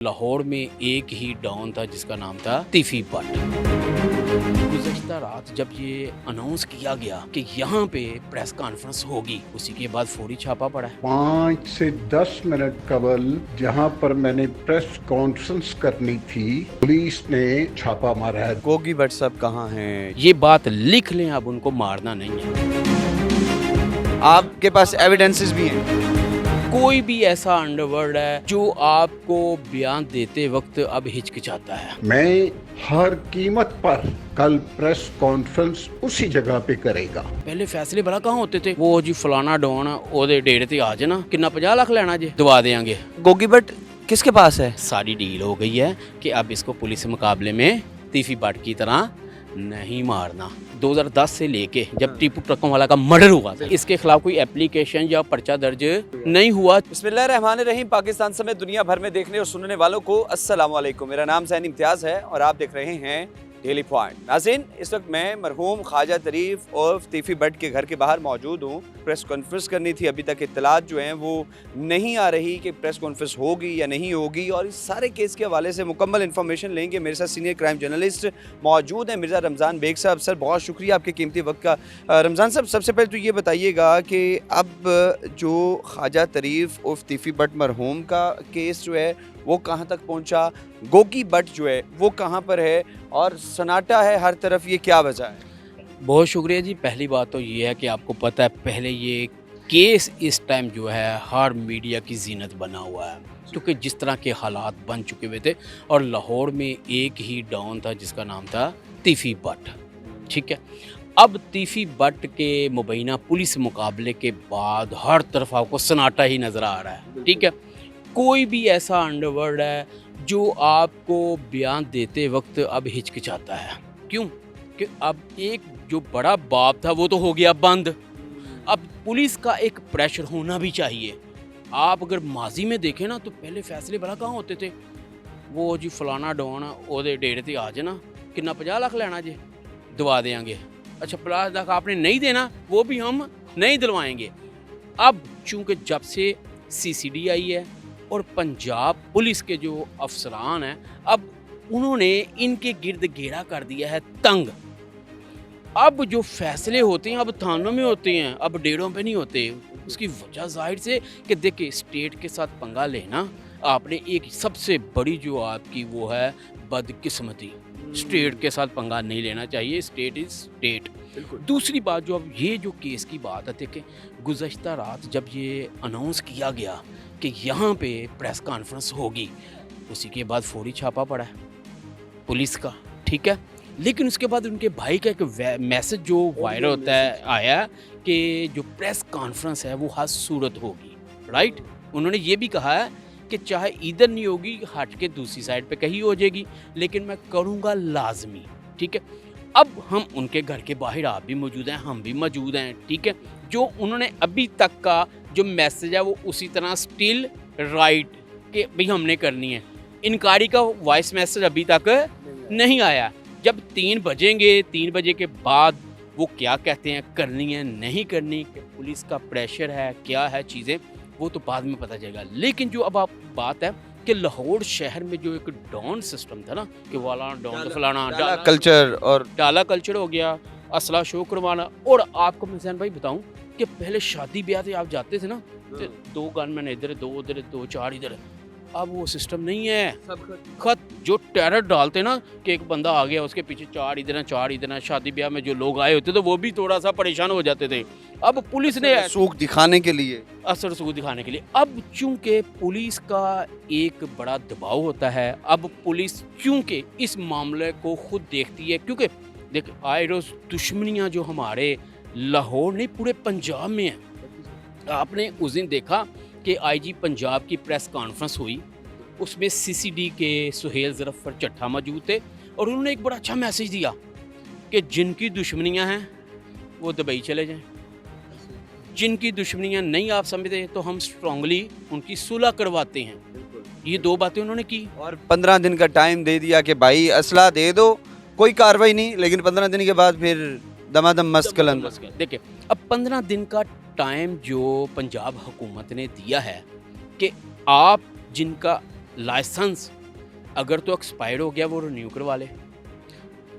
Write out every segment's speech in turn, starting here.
लाहौर में एक ही डॉन था जिसका नाम था तीफी भट्ट। गुज़श्ता रात जब ये अनाउंस किया गया कि यहाँ पे प्रेस कॉन्फ्रेंस होगी, उसी के बाद फौरी छापा पड़ा है। 5 से 10 मिनट कबल जहाँ पर मैंने प्रेस कॉन्फ्रेंस करनी थी, पुलिस ने छापा मारा है। गोगी भट्ट साहब कहाँ हैं? ये बात लिख लें, अब उनको मारना नहीं है। आपके पास एविडेंसेस भी हैं? कोई भी ऐसा अंडरवर्ल्ड है जो आपको बयान देते वक्त अब हिचकिचाता है। मैं हर कीमत पर कल प्रेस कॉन्फ्रेंस उसी जगह पे करेगा। पहले फैसले भला कहाँ होते थे? वो जी फलाना डॉन ओदे डेढ़ ते आ जाना, कितना 50 लाख लेना जी, दबा देंगे। गोगी भट्ट किसके पास है? सारी डील हो गई है कि अब इसको पुलिस मुकाबले में तीफी भट्ट की तरह नहीं मारना। 2010 से लेके जब टीपू ट्रकों वाला का मर्डर हुआ था, इसके खिलाफ कोई एप्लीकेशन या पर्चा दर्ज नहीं हुआ। बिस्मिल्लाहिर्रहमानिर्रहीम। पाकिस्तान समेत दुनिया भर में देखने और सुनने वालों को अस्सलाम वालेकुम। मेरा नाम ज़ैन इम्तियाज़ है और आप देख रहे हैं डेली पॉइंट। नाज़रीन, इस वक्त मैं मरहूम ख्वाजा तरीफ और तीफी भट्ट के घर के बाहर मौजूद हूँ। प्रेस कॉन्फ्रेंस करनी थी, अभी तक इत्तलात जो हैं वो नहीं आ रही कि प्रेस कॉन्फ्रेंस होगी या नहीं होगी, और इस सारे केस के हवाले से मुकम्मल इन्फॉर्मेशन लेंगे। मेरे साथ सीनियर क्राइम जर्नलिस्ट मौजूद हैं मिर्ज़ा रमज़ान बेग साहब। सर, बहुत शुक्रिया आपके कीमती वक्त का। रमज़ान साहब, सबसे पहले तो ये बताइएगा कि अब जो ख्वाजा तरीफ और तीफी भट्ट मरहूम का केस जो है वो कहाँ तक पहुँचा, गोगी भट्ट जो है वो कहाँ पर है और सन्नाटा है हर तरफ, ये क्या वजह है? बहुत शुक्रिया जी। पहली बात तो ये है कि आपको पता है पहले ये केस इस टाइम जो है हर मीडिया की जीनत बना हुआ है, क्योंकि जिस तरह के हालात बन चुके हुए थे, और लाहौर में एक ही डॉन था जिसका नाम था तीफी भट्ट। ठीक है, अब तीफी भट्ट के मुबैना पुलिस मुकाबले के बाद हर तरफ आपको सन्नाटा ही नज़र आ रहा है। ठीक है, कोई भी ऐसा अंडरवर्ल्ड है जो आपको बयान देते वक्त अब हिचकिचाता है। क्यों? कि अब एक जो बड़ा बाप था वो तो हो गया बंद। अब पुलिस का एक प्रेशर होना भी चाहिए। आप अगर माजी में देखें ना, तो पहले फैसले भला कहाँ होते थे? वो जी फलाना डॉन ओदे डेढ़ ते आ जाना, कितना 50 लाख लेना जी, दबा देंगे। अच्छा, 50 लाख आपने नहीं देना, वो भी हम नहीं दिलवाएंगे। अब चूँकि जब से CCD आई है और पंजाब पुलिस के जो अफसरान हैं, अब उन्होंने इनके गिर्द घेरा कर दिया है तंग। अब जो फैसले होते हैं अब थानों में होते हैं, अब डेढ़ों पे नहीं होते। उसकी वजह जाहिर से कि देखिए, स्टेट के साथ पंगा लेना, आपने एक सबसे बड़ी जो आपकी वो है बदकिस्मती। स्टेट के साथ पंगा नहीं लेना चाहिए, स्टेट इज़ स्टेट। दूसरी बात, जो अब ये जो केस की बात है, देखिए गुज़श्ता रात जब ये अनाउंस किया गया कि यहाँ पे प्रेस कॉन्फ्रेंस होगी, उसी के बाद फौरी छापा पड़ा है पुलिस का। ठीक है, लेकिन उसके बाद उनके भाई का एक मैसेज जो वायरल होता है आया कि जो प्रेस कॉन्फ्रेंस है वो हर सूरत होगी। राइट, उन्होंने ये भी कहा है कि चाहे इधर नहीं होगी, हट के दूसरी साइड पे कहीं हो जाएगी, लेकिन मैं करूँगा लाजमी। ठीक है, अब हम उनके घर के बाहर, आप भी मौजूद हैं, हम भी मौजूद हैं। ठीक है, जो उन्होंने अभी तक का जो मैसेज है वो उसी तरह स्टिल राइट कि भाई हमने करनी है। इनकारी का वॉइस मैसेज अभी तक नहीं आया। जब 3 बजेंगे, 3 बजे के बाद वो क्या कहते हैं, करनी है नहीं करनी, कि पुलिस का प्रेशर है, क्या है चीज़ें, वो तो बाद में पता चलेगा। लेकिन जो अब आप बात है कि लाहौर शहर में जो एक डॉन सिस्टम था ना, कि वाला डॉन तो फलाना डाला कल्चर और डाला कल्चर हो गया, असला शो करवाना। और आपको मैं जैन भाई बताऊं कि पहले शादी ब्याह थे, आप जाते थे ना, तो 2 गनमैन इधर, 2 उधर, 2 4 इधर। अब वो सिस्टम नहीं है। खत जो टेरर डालते ना कि एक बंदा आ गया, उसके पीछे 4 इधर हैं, 4 इधर हैं। शादी ब्याह में जो लोग आए होते थे वो भी थोड़ा सा परेशान हो जाते थे। अब पुलिस ने सूख दिखाने के लिए, असर सूख दिखाने के लिए, अब चूंकि पुलिस का एक बड़ा दबाव होता है, अब पुलिस चूंकि इस मामले को खुद देखती है, क्योंकि देख आए रोज दुश्मनियाँ जो हमारे लाहौर नहीं पूरे पंजाब में है। आपने उस दिन देखा कि IG पंजाब की प्रेस कॉन्फ्रेंस हुई, उसमें CCD के सुहेल ज़फ़र चट्ठा मौजूद थे, और उन्होंने एक बड़ा अच्छा मैसेज दिया कि जिनकी दुश्मनियां हैं वो दुबई चले जाएं, जिनकी दुश्मनियां नहीं आप समझते तो हम स्ट्रांगली उनकी सुलह करवाते हैं। ये 2 बातें उन्होंने की, और 15 दिन का टाइम दे दिया कि भाई असला दे दो, कोई कार्रवाई नहीं, लेकिन 15 दिन के बाद फिर दमादम मस्त कलम। देखिए, अब 15 दिन का टाइम जो पंजाब हुकूमत ने दिया है कि आप जिनका लाइसेंस अगर तो एक्सपायर हो गया वो रिन्यू करवा ले।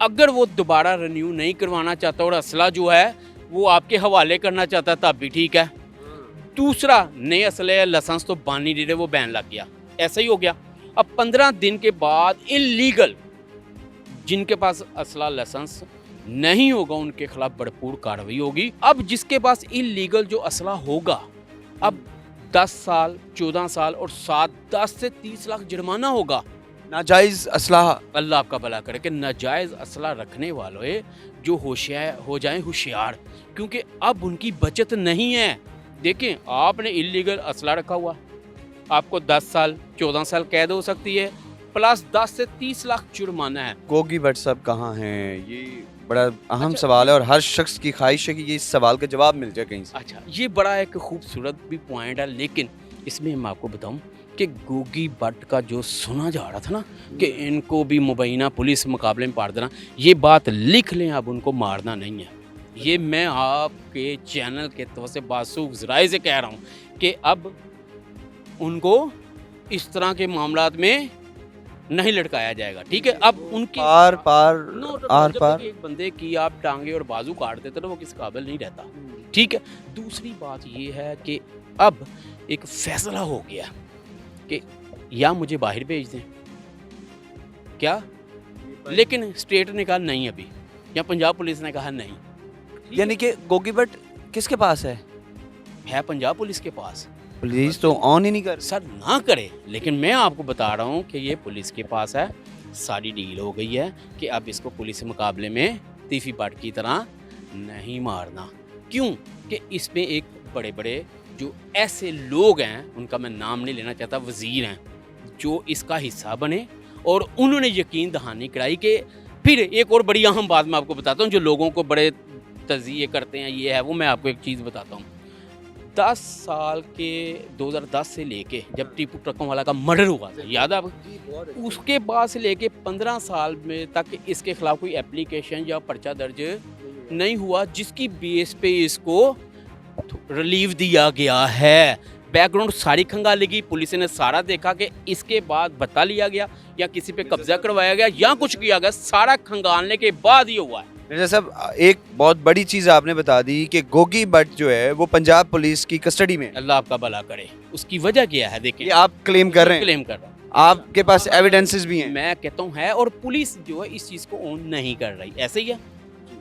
अगर वो दोबारा रिन्यू नहीं करवाना चाहता और असला जो है वो आपके हवाले करना चाहता तब भी ठीक है। दूसरा, नए असले लाइसेंस तो बन नहीं रहे, वो बैन लग गया, ऐसा ही हो गया। अब 15 दिन के बाद इलीगल जिनके पास असला लाइसेंस नहीं होगा उनके खिलाफ भरपूर कार्रवाई होगी। अब जिसके पास इलीगल जो असला होगा, अब 10 साल 14 साल और 10 से 30 लाख जुर्माना होगा। नाजायज असलाह, अल्लाह आपका भला करे कि नाजायज़ असला रखने वालों जो होशियार हो जाएं होशियार, क्योंकि अब उनकी बचत नहीं है। देखें, आपने इलीगल असला रखा हुआ, आपको 10 साल 14 साल कैद हो सकती है, प्लस 10 से 30 लाख जुर्माना है। गोगी भट्ट साहब कहाँ हैं? ये बड़ा अहम सवाल है और हर शख्स की ख्वाहिश है कि ये इस सवाल का जवाब मिल जाए कहीं से। अच्छा, ये बड़ा एक खूबसूरत भी पॉइंट है, लेकिन इसमें मैं आपको बताऊं कि गोगी भट्ट का जो सुना जा रहा था ना कि इनको भी मुबैना पुलिस मुकाबले में पार देना, ये बात लिख लें, अब उनको मारना नहीं है। ये मैं आपके चैनल के तौर से बासूख ज़राए से कह रहा हूँ कि अब उनको इस तरह के मामलात में नहीं लटकाया जाएगा, ठीक है। अब उनकी पार पार आर जब पार तक एक बंदे की आप टांगे और बाजू काट देते ना, वो किस काबिल नहीं रहता, ठीक है। दूसरी बात ये है कि अब एक फैसला हो गया कि या मुझे बाहर भेज दें क्या, लेकिन स्टेट ने कहा नहीं अभी, या पंजाब पुलिस ने कहा नहीं। यानी कि गोगी भट्ट किसके पास है पंजाब पुलिस के पास। पुलिस तो ऑन ही नहीं कर। सर ना करे, लेकिन मैं आपको बता रहा हूँ कि ये पुलिस के पास है, सारी डील हो गई है कि अब इसको पुलिस के मुकाबले में तीफी भट्ट की तरह नहीं मारना। क्यों कि इसमें एक बड़े बड़े जो ऐसे लोग हैं, उनका मैं नाम नहीं लेना चाहता, वजीर हैं, जो इसका हिस्सा बने और उन्होंने यकीन दहानी कराई कि फिर एक और बड़ी अहम बात मैं आपको बताता हूँ जो लोगों को बड़े तज़िये करते हैं, ये है वो। मैं आपको एक चीज़ बताता हूँ, 10 साल के 2010 से लेके जब टीपू ट्रकों वाला का मर्डर हुआ था, याद है आपको, उसके बाद से लेके 15 साल में तक इसके खिलाफ कोई एप्लीकेशन या पर्चा दर्ज नहीं हुआ, जिसकी बेस पे इसको रिलीव दिया गया है। बैकग्राउंड सारी खंगाली गई, पुलिस ने सारा देखा कि इसके बाद बता लिया गया या किसी पे कब्जा करवाया गया या कुछ किया गया, सारा खंगालने के बाद ये हुआ है। मिर्जा साहब, एक बहुत बड़ी चीज़ आपने बता दी कि गोगी भट्ट जो है वो पंजाब पुलिस की कस्टडी में है। अल्लाह आपका भला करे। उसकी वजह क्या है, देखिए, ये आप क्लेम कर रहे हैं? क्लेम कर रहा हूँ, आपके पास एविडेंसेस भी हैं? मैं कहता हूँ है, और पुलिस जो है इस चीज़ को ऑन नहीं कर रही, ऐसे ही है,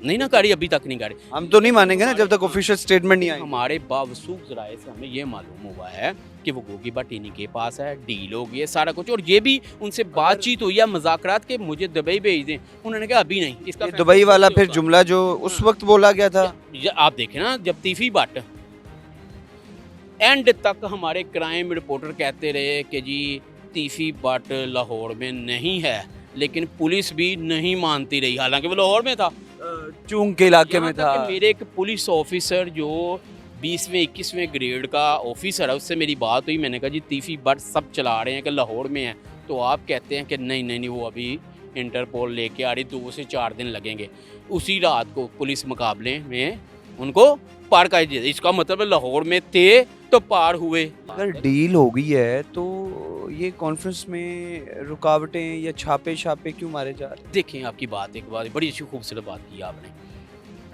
नहीं ना करी, अभी तक नहीं करी। हम तो नहीं मानेंगे ना जब तक ऑफिशियल स्टेटमेंट नहीं आई। हमारे बावसूख ज़राए से हमें ये मालूम हुआ है कि वो गोगी भट्ट इन्हीं के पास है, डील हो गई है, सारा कुछ, और ये भी उनसे बातचीत हुई है, मुज़ाकरात के मुझे दुबई भेज दें, उन्होंने कहा अभी नहीं। इसका ये दुबई वाला फिर जुमला जो उस वक्त बोला गया था, आप देखें ना, जब तीफी भट्ट एंड तक हमारे क्राइम रिपोर्टर कहते रहे कि जी तीफी भट्ट लाहौर में नहीं है, लेकिन पुलिस भी नहीं मानती रही, हालांकि वो लाहौर में था, चूंग के इलाके में था। मेरे एक पुलिस ऑफिसर जो 20वें 21वें ग्रेड का ऑफिसर है, उससे मेरी बात हुई, मैंने कहा जी तीफी भट्ट सब चला रहे हैं कि लाहौर में है, तो आप कहते हैं कि नहीं नहीं नहीं, वो अभी इंटरपोल लेके आ रही, 2 से 4 दिन लगेंगे। उसी रात को पुलिस मुकाबले में उनको पार कर दिया। इसका मतलब लाहौर में थे तो पार हुए। अगर डील हो गई है तो ये कॉन्फ्रेंस में रुकावटें या छापे क्यों मारे जा रहे हैं? देखें, आपकी बात एक बात बड़ी अच्छी खूबसूरत बात की आपने,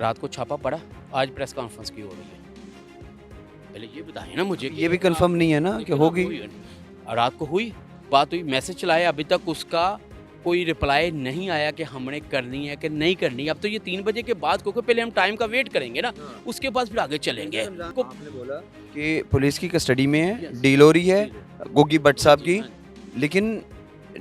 रात को छापा पड़ा, आज प्रेस कॉन्फ्रेंस की हो रही है। पहले ये बताएं ना मुझे, ये भी कंफर्म नहीं है ना कि होगी। रात को हुई बात, हुई, मैसेज चलाया, अभी तक उसका कोई रिप्लाई नहीं आया कि हमने करनी है कि नहीं करनी। अब तो ये 3 बजे के बाद, क्योंकि पहले हम टाइम का वेट करेंगे ना, उसके बाद फिर आगे चलेंगे। आपने बोला कि पुलिस की कस्टडी में है, डील हो रही है गोगी भट्ट साहब की, लेकिन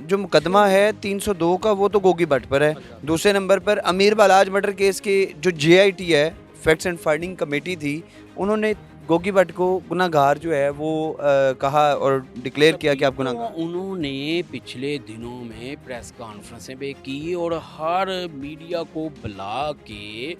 जो मुकदमा है 302 का वो तो गोगी भट्ट पर है। दूसरे नंबर पर अमीर बालाज मर्डर केस के जो JIT है, फैक्ट्स एंड फाइंडिंग कमेटी थी, उन्होंने गोगी भट्ट को गुनाहगार जो है वो कहा और डिक्लेयर किया कि आप गुनाहगार। उन्होंने पिछले दिनों में प्रेस कॉन्फ्रेंसें भी की और हर मीडिया को बुला के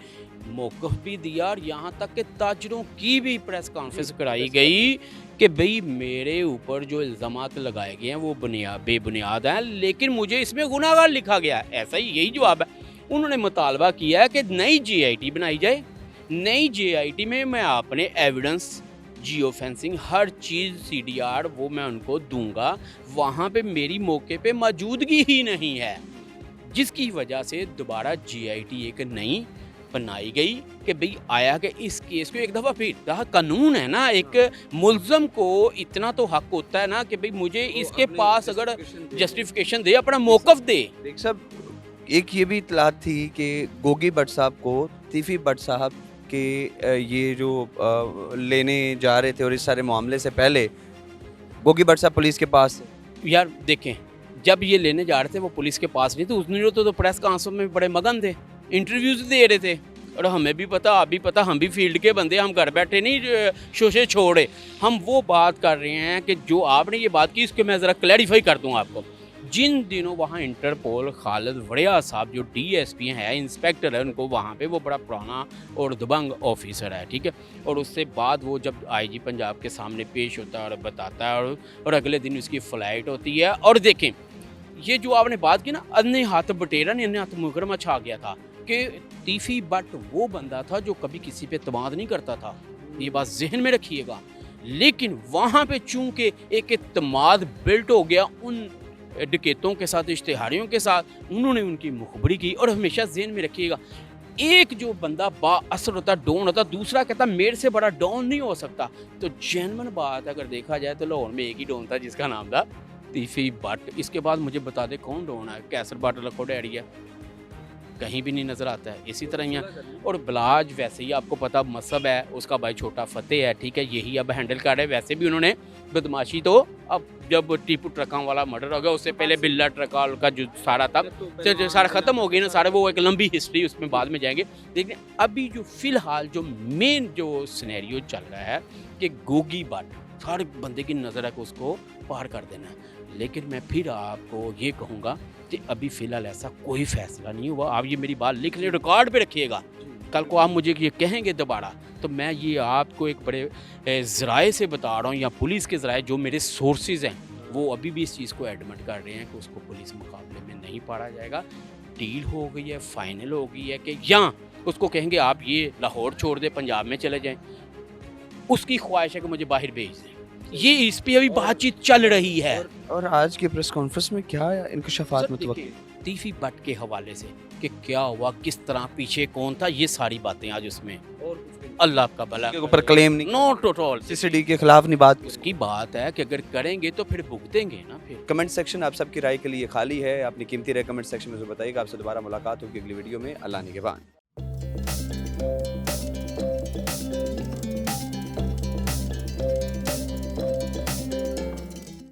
मौक़िफ़ भी दिया, और यहाँ तक कि ताजरों की भी प्रेस कॉन्फ्रेंस कराई गई कि भाई मेरे ऊपर जो इल्ज़ामात लगाए गए हैं वो बेबुनियाद हैं, लेकिन मुझे इसमें गुनाहगार लिखा गया है। ऐसा ही यही जवाब है। उन्होंने मुतालबा किया है कि नई JIT बनाई जाए, नई JIT में मैं अपने एविडेंस जियो फेंसिंग, हर चीज़ CDR वो मैं उनको दूंगा। वहाँ पे मेरी मौके पे मौजूदगी ही नहीं है, जिसकी वजह से दोबारा GIT एक नई बनाई गई कि भाई आया कि इस केस को एक दफ़ा फिर रहा। कानून है ना, एक मुल्ज़म को इतना तो हक होता है ना कि भाई मुझे इसके पास अगर जस्टिफिकेशन दे, अपना मौक़िफ़ दे। देख साहब, एक ये भी इत्तलात थी कि गोगी भट्ट साहब को तीफी भट्ट साहब के ये जो लेने जा रहे थे और इस सारे मामले से पहले गोगी भट्ट साहब पुलिस के पास थे। यार देखें, जब ये लेने जा रहे थे वो पुलिस के पास नहीं थे, उस दिनों तो प्रेस कॉन्फ्रेंस में बड़े मगन थे, इंटरव्यूज़ दे रहे थे। और हमें भी पता, आप भी पता, हम भी फील्ड के बंदे, हम घर बैठे नहीं शोशे छोड़े। हम वो बात कर रहे हैं कि जो आपने ये बात की, इसको मैं ज़रा क्लैरिफाई कर दूँ आपको। जिन दिनों वहाँ इंटरपोल खालिद वड़िया साहब जो DSP हैं, इंस्पेक्टर है, उनको वहाँ पे वो बड़ा पुराना और दबंग ऑफिसर है, ठीक है। और उससे बाद वो जब IG पंजाब के सामने पेश होता है और बताता है, और अगले दिन उसकी फ़्लाइट होती है। और देखें, ये जो आपने बात की ना, अन्य हाथ बटेरा ने अन्य हाथ मुकरमा छा गया था कि तीफी भट्ट वो बंदा था जो कभी किसी पे एतमाद नहीं करता था, ये बात जहन में रखिएगा। लेकिन वहाँ पे चूंकि एक एतमाद बिल्ट हो गया उन डकैतों के साथ, इश्तिहारियों के साथ, उन्होंने उनकी मुखबरी की। और हमेशा जहन में रखिएगा, एक जो बंदा बाअसर होता, डॉन होता, दूसरा कहता मेरे से बड़ा डॉन नहीं हो सकता। तो जेन्युइन बात अगर देखा जाए तो लाहौर में एक ही डॉन था जिसका नाम था तीफी भट्ट। इसके बाद मुझे बता दे कौन डॉन है? कैसर भट्ट लखो डैडी है, कहीं भी नहीं नज़र आता है। इसी तरह यहाँ और बिलाज वैसे ही आपको पता मसब है, उसका भाई छोटा फतेह है, ठीक है, यही अब हैंडल कर रहे हैं। वैसे भी उन्होंने बदमाशी तो, अब जब टीपू ट्रकों वाला मर्डर हो गया उससे पहले बिल्ला ट्रका का जो सारा था, तो सारा ख़त्म हो गया ना सारे, वो एक लंबी हिस्ट्री, उसमें बाद में जाएंगे। लेकिन अभी जो फ़िलहाल जो मेन जो सिनेरियो चल रहा है कि गोगी भट्ट, हर बंदे की नज़र है कि उसको पार कर देना है। लेकिन मैं फिर आपको ये कहूँगा कि अभी फ़िलहाल ऐसा कोई फ़ैसला नहीं हुआ। आप ये मेरी बात लिख लें, रिकॉर्ड पे रखिएगा। कल को आप मुझे ये कहेंगे दोबारा, तो मैं ये आपको एक बड़े ज़राए से बता रहा हूँ, या पुलिस के ज़राए जो मेरे सोर्सेज हैं, वो अभी भी इस चीज़ को एडमिट कर रहे हैं कि उसको पुलिस मुकाबले में नहीं पाड़ा जाएगा। डील हो गई है, फाइनल हो गई है कि या उसको कहेंगे आप ये लाहौर छोड़ दें, पंजाब में चले जाएँ। उसकी ख्वाहिश है कि मुझे बाहर भेज दें। ये इस पे अभी बातचीत चल रही है। और आज की प्रेस कॉन्फ्रेंस में क्या इंकशाफात मुतवक्किल? तीफी भट्ट के हवाले से कि क्या हुआ, किस तरह, पीछे कौन था, ये सारी बातें आज उसमें। अल्लाह का भला, के ऊपर क्लेम नहीं, नॉट एट ऑल, CCD के खिलाफ नहीं बात। उसकी बात है कि अगर करेंगे तो फिर भुगतेंगे ना। फिर कमेंट सेक्शन आप सबकी राय के लिए खाली है, अपनी कीमती राय कमेंट सेक्शन में बताइएगा। आपसे दोबारा मुलाकात होगी अगली वीडियो में। अल्लाह निगहबान।